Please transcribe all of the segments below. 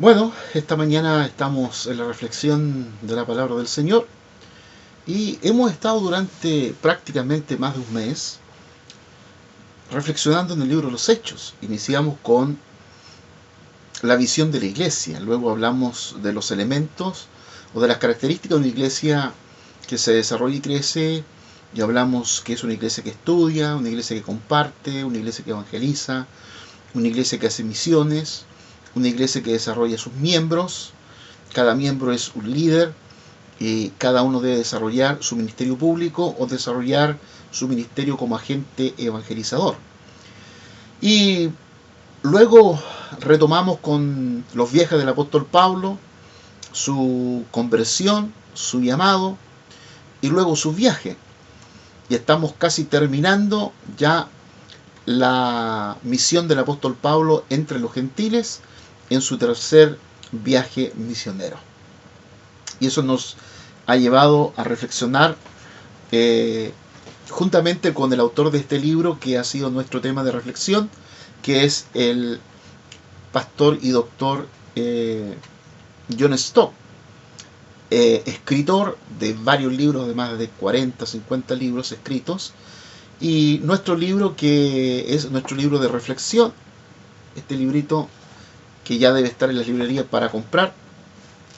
Bueno, esta mañana estamos en la reflexión de la palabra del Señor y hemos estado durante prácticamente más de un mes reflexionando en el libro de los Hechos. Iniciamos con la visión de la iglesia, luego hablamos de los elementos o de las características de una iglesia que se desarrolla y crece, y hablamos que es una iglesia que estudia, una iglesia que comparte, una iglesia que evangeliza, una iglesia que hace misiones, una iglesia que desarrolla sus miembros. Cada miembro es un líder y cada uno debe desarrollar su ministerio público o desarrollar su ministerio como agente evangelizador. Y luego retomamos con los viajes del apóstol Pablo, su conversión, su llamado y luego su viaje. Y estamos casi terminando ya la misión del apóstol Pablo entre los gentiles en su tercer viaje misionero. Y eso nos ha llevado a reflexionar juntamente con el autor de este libro, que ha sido nuestro tema de reflexión, que es el pastor y doctor John Stott, escritor de varios libros, de más de 40, 50 libros escritos, y nuestro libro, que es nuestro libro de reflexión, este librito que ya debe estar en las librerías para comprar,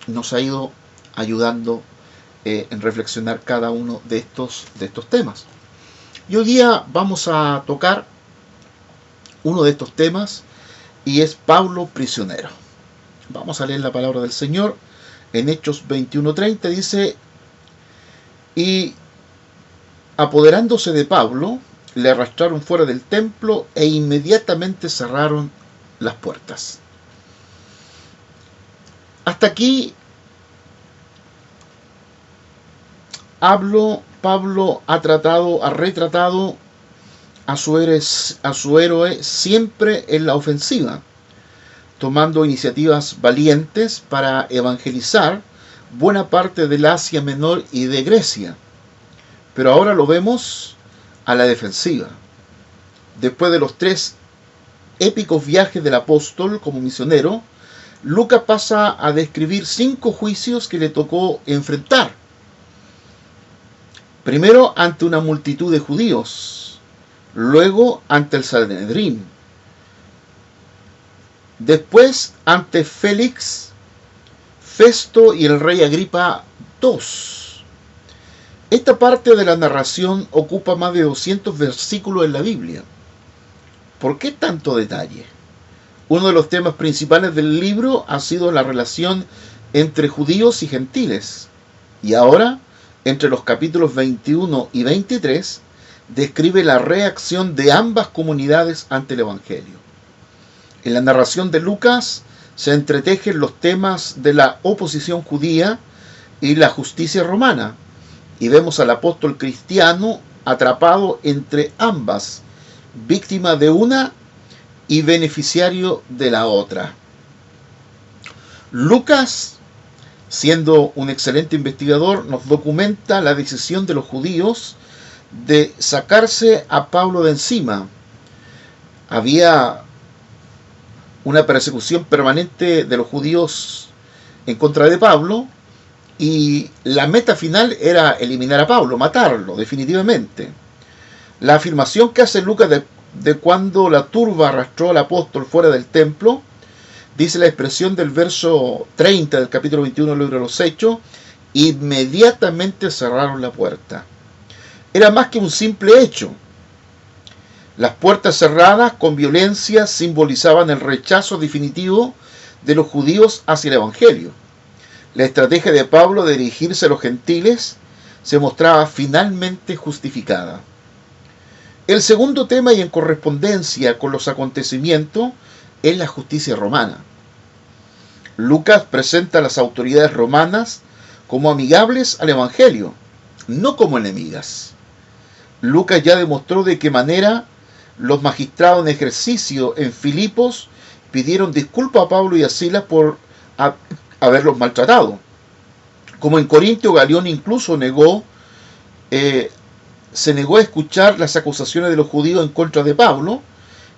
nos ha ido ayudando en reflexionar cada uno de estos temas. Y hoy día vamos a tocar uno de estos temas, y es Pablo prisionero. Vamos a leer la palabra del Señor en Hechos 21:30. Dice: y apoderándose de Pablo, le arrastraron fuera del templo e inmediatamente cerraron las puertas. Hasta aquí Pablo ha retratado a su héroe siempre en la ofensiva, tomando iniciativas valientes para evangelizar buena parte del Asia Menor y de Grecia. Pero ahora lo vemos a la defensiva. Después de los 3 épicos viajes del apóstol como misionero, Lucas pasa a describir 5 juicios que le tocó enfrentar. Primero ante una multitud de judíos, luego ante el Sanedrín, después ante Félix, Festo y el rey Agripa II. Esta parte de la narración ocupa más de 200 versículos en la Biblia. ¿Por qué tanto detalle? Uno de los temas principales del libro ha sido la relación entre judíos y gentiles. Y ahora, entre los capítulos 21 y 23, describe la reacción de ambas comunidades ante el Evangelio. En la narración de Lucas se entretejen los temas de la oposición judía y la justicia romana, y vemos al apóstol cristiano atrapado entre ambas, víctima de una y beneficiario de la otra. Lucas, siendo un excelente investigador, nos documenta la decisión de los judíos de sacarse a Pablo de encima. Había una persecución permanente de los judíos en contra de Pablo, y la meta final era eliminar a Pablo, matarlo definitivamente. La afirmación que hace Lucas de cuando la turba arrastró al apóstol fuera del templo, dice la expresión del verso 30 del capítulo 21 del libro de los Hechos: inmediatamente cerraron la puerta. Era más que un simple hecho. Las puertas cerradas con violencia simbolizaban el rechazo definitivo de los judíos hacia el Evangelio. La estrategia de Pablo de dirigirse a los gentiles se mostraba finalmente justificada. El segundo tema, y en correspondencia con los acontecimientos, es la justicia romana. Lucas presenta a las autoridades romanas como amigables al Evangelio, no como enemigas. Lucas ya demostró de qué manera los magistrados en ejercicio en Filipos pidieron disculpas a Pablo y a Silas por haberlos maltratado. Como en Corintio, Galión incluso se negó a escuchar las acusaciones de los judíos en contra de Pablo,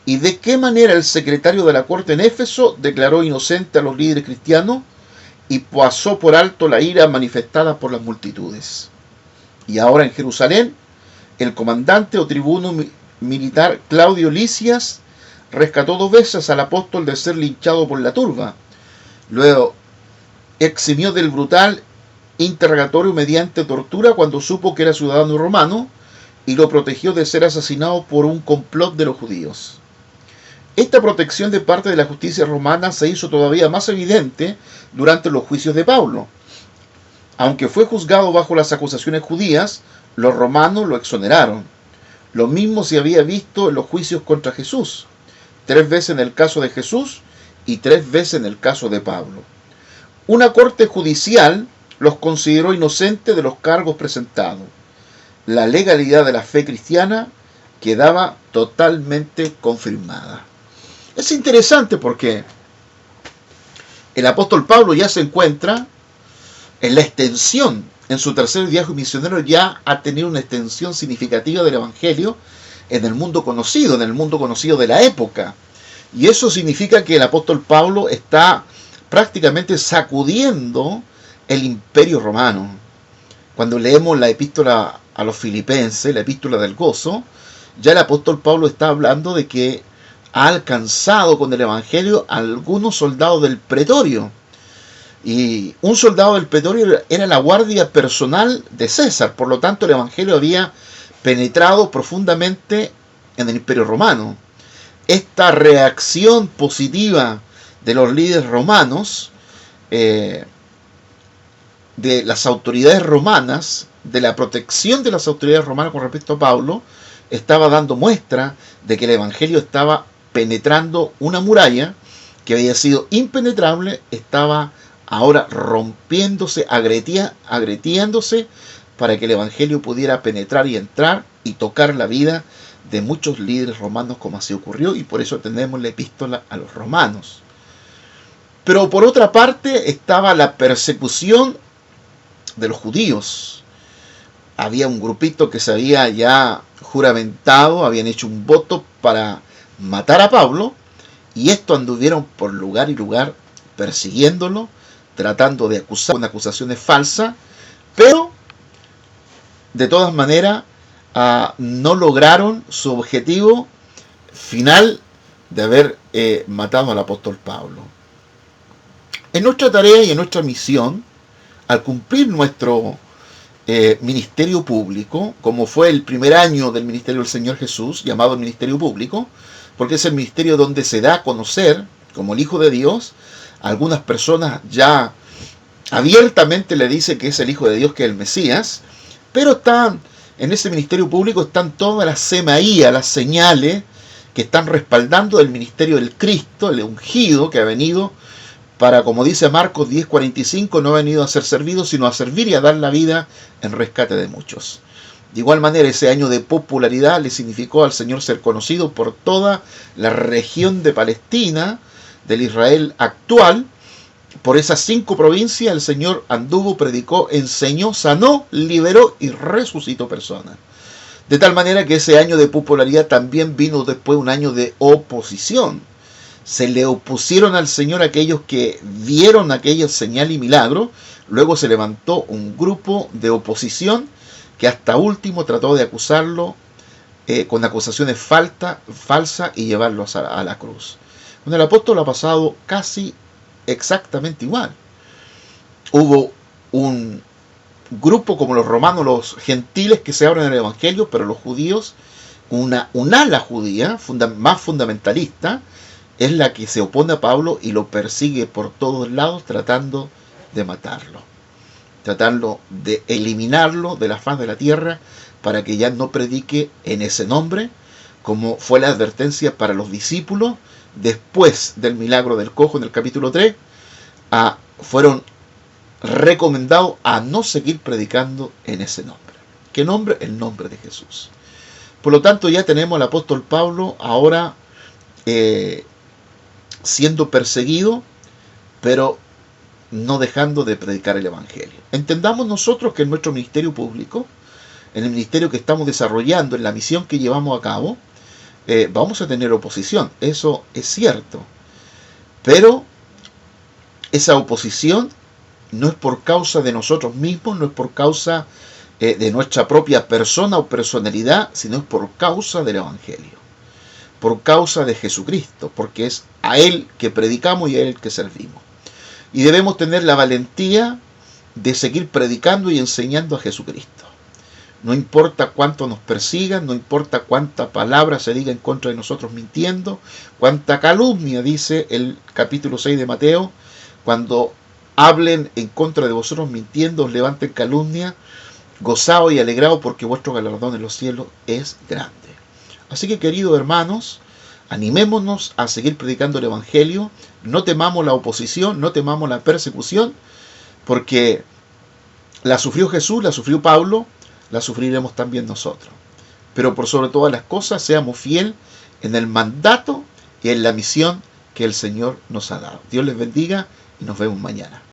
y de qué manera el secretario de la corte en Éfeso declaró inocente a los líderes cristianos y pasó por alto la ira manifestada por las multitudes. Y ahora en Jerusalén, el comandante o tribuno militar Claudio Lisias rescató 2 veces al apóstol de ser linchado por la turba. Luego eximió del brutal interrogatorio mediante tortura cuando supo que era ciudadano romano y lo protegió de ser asesinado por un complot de los judíos. Esta protección de parte de la justicia romana se hizo todavía más evidente durante los juicios de Pablo. Aunque fue juzgado bajo las acusaciones judías, los romanos lo exoneraron. Lo mismo se había visto en los juicios contra Jesús, 3 veces en el caso de Jesús y 3 veces en el caso de Pablo. Una corte judicial los consideró inocentes de los cargos presentados. La legalidad de la fe cristiana quedaba totalmente confirmada. Es interesante porque el apóstol Pablo ya se encuentra en la extensión, en su tercer viaje misionero ya ha tenido una extensión significativa del evangelio en el mundo conocido de la época. Y eso significa que el apóstol Pablo está prácticamente sacudiendo el imperio romano. Cuando leemos la epístola a los filipenses, la epístola del gozo, ya el apóstol Pablo está hablando de que ha alcanzado con el evangelio a algunos soldados del pretorio. Y un soldado del pretorio era la guardia personal de César, por lo tanto el evangelio había penetrado profundamente en el imperio romano. Esta reacción positiva de los líderes romanos, de las autoridades romanas, de la protección de las autoridades romanas con respecto a Pablo, estaba dando muestra de que el evangelio estaba penetrando una muralla que había sido impenetrable, estaba ahora rompiéndose, agrietándose para que el evangelio pudiera penetrar y entrar y tocar la vida de muchos líderes romanos, como así ocurrió, y por eso tenemos la epístola a los romanos. Pero por otra parte estaba la persecución de los judíos. Había un grupito que se había ya juramentado, habían hecho un voto para matar a Pablo, y esto anduvieron por lugar y lugar persiguiéndolo, tratando de acusar con acusaciones falsas, pero de todas maneras no lograron su objetivo final de haber matado al apóstol Pablo. En nuestra tarea y en nuestra misión, al cumplir nuestro ministerio público, como fue el primer año del ministerio del Señor Jesús, llamado el ministerio público, porque es el ministerio donde se da a conocer como el Hijo de Dios. Algunas personas ya abiertamente le dicen que es el Hijo de Dios, que es el Mesías, pero están en ese ministerio público, están todas las semaías, las señales que están respaldando el ministerio del Cristo, el ungido, que ha venido para, como dice Marcos 10:45, no ha venido a ser servido, sino a servir y a dar la vida en rescate de muchos. De igual manera, ese año de popularidad le significó al Señor ser conocido por toda la región de Palestina, del Israel actual. Por esas 5 provincias el Señor anduvo, predicó, enseñó, sanó, liberó y resucitó personas. De tal manera que ese año de popularidad también vino después un año de oposición. Se le opusieron al Señor aquellos que vieron aquella señal y milagro. Luego se levantó un grupo de oposición que hasta último trató de acusarlo con acusaciones falsas y llevarlo a la cruz. Con el apóstol ha pasado casi exactamente igual. Hubo un grupo como los romanos, los gentiles, que se abren al evangelio, pero los judíos, un ala judía más fundamentalista, es la que se opone a Pablo y lo persigue por todos lados, tratando de matarlo, tratando de eliminarlo de la faz de la tierra para que ya no predique en ese nombre, como fue la advertencia para los discípulos después del milagro del cojo en el capítulo 3. Fueron recomendados a no seguir predicando en ese nombre. ¿Qué nombre? El nombre de Jesús. Por lo tanto, ya tenemos al apóstol Pablo ahora siendo perseguido, pero no dejando de predicar el evangelio. Entendamos nosotros que en nuestro ministerio público, en el ministerio que estamos desarrollando, en la misión que llevamos a cabo, vamos a tener oposición, eso es cierto, pero esa oposición no es por causa de nosotros mismos, no es por causa de nuestra propia persona o personalidad, sino es por causa del Evangelio, por causa de Jesucristo, porque es a Él que predicamos y a Él que servimos. Y debemos tener la valentía de seguir predicando y enseñando a Jesucristo. No importa cuánto nos persigan, no importa cuánta palabra se diga en contra de nosotros mintiendo, cuánta calumnia, dice el capítulo 6 de Mateo, cuando hablen en contra de vosotros mintiendo, os levanten calumnia, gozaos y alegraos porque vuestro galardón en los cielos es grande. Así que, queridos hermanos, animémonos a seguir predicando el Evangelio, no temamos la oposición, no temamos la persecución, porque la sufrió Jesús, la sufrió Pablo, la sufriremos también nosotros. Pero por sobre todas las cosas, seamos fieles en el mandato y en la misión que el Señor nos ha dado. Dios les bendiga y nos vemos mañana.